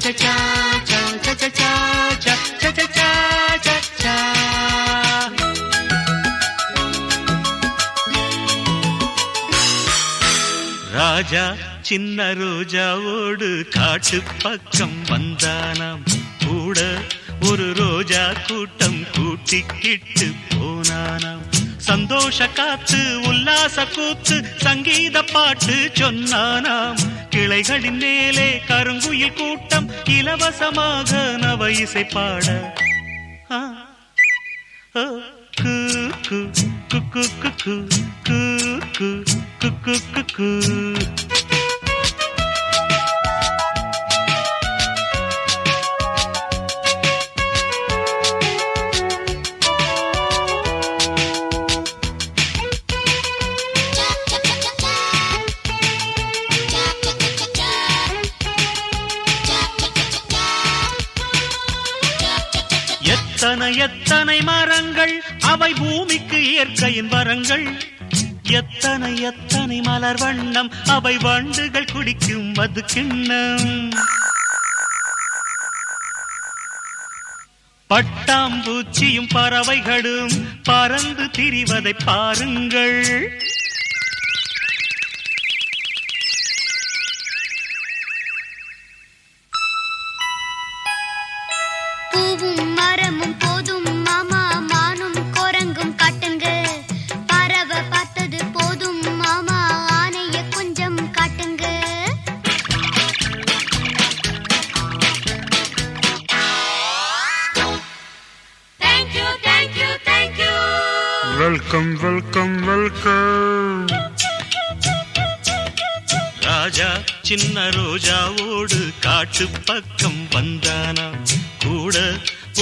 ராஜா சின்ன ரோஜாவோடு காட்டு பக்கம் வந்தானாம். கூட ஒரு ரோஜா கூட்டம் கூட்டிக்கிட்டு போனானாம். சந்தோஷ காத்து உல்லாச கூத்து சங்கீத பாட்டு சொன்னானாம். கிளைகளின் மேலே கருங்குயில் கூட்டம் இலவசமாக நவ இசை பாட எத்தனை எத்தனை மரங்கள் அவை பூமிக்கு இயற்கையின் வரங்கள். எத்தனை எத்தனை மலர் வண்ணம் அவை வண்டுகள் குடிக்கும் மது கிண்ணம். பட்டாம்பூச்சியும் பறவைகளும் பறந்து திரிவதை பாருங்கள். பூவும் மரமும் போதும் மாமா, மானும் குரங்கும் காட்டுங்க. பறவை பார்த்தது போதும் மாமா, ஆனைய கொஞ்சம் காட்டுங்க. Thank you thank you thank you. Welcome welcome welcome. Raja சின்ன ரோஜாவோடு காட்டு பக்கம் வந்தானா. கூட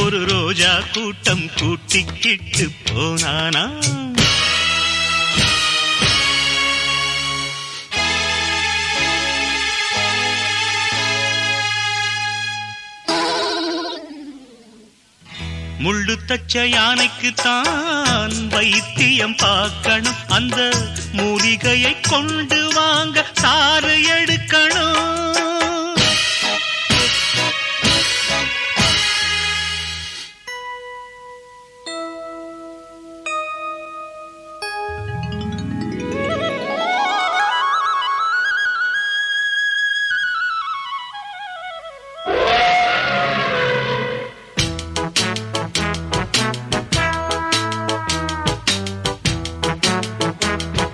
ஒரு ரோஜா கூட்டம் கூட்டிக்கிட்டு போனானா. முள்ளு தச்ச யானைக்கு தான் வைத்தியம் பார்க்கணும். அந்த மூலிகையை கொண்டு வாங்க சாறு எடுக்கணும்.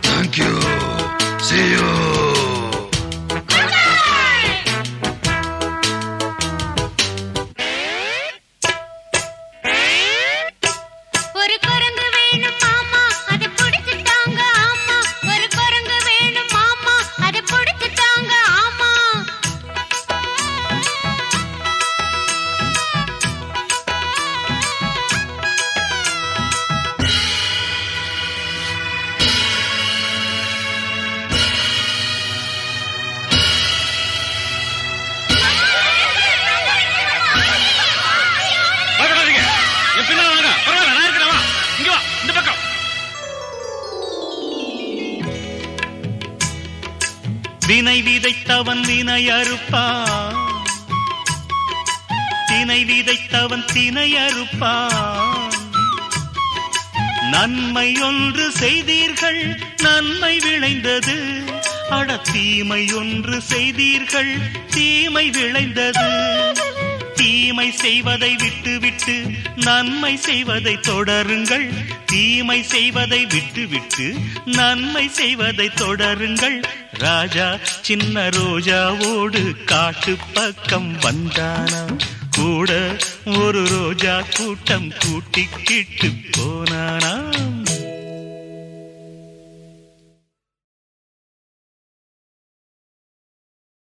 Thank you. See you. ஒரு குரங்கு வேணும் மாமா, அதை பிடிச்சிட்டாங்க ஆமா. ஒரு குரங்கு வேணும் மாமா, அதை பிடிச்சிட்டாங்க ஆமா. வினை விதைத்தவன் வினை அறுப்பான். தினை விதைத்தவன் தினை அறுப்பான். நன்மை ஒன்று செய்தீர்கள் நன்மை விளைந்தது. அட தீமை ஒன்று செய்தீர்கள் தீமை விளைந்தது. தீமை செய்வதை விட்டு விட்டு நன்மை செய்வதை தொடருங்கள். தீமை செய்வதை விட்டு விட்டு நன்மை செய்வதை தொடருங்கள். ராஜா சின்ன ரோஜாவோடு காட்டு பக்கம் வந்தானா. கூட ஒரு ரோஜா கூட்டம் கூட்டிக்கிட்டு போனானா.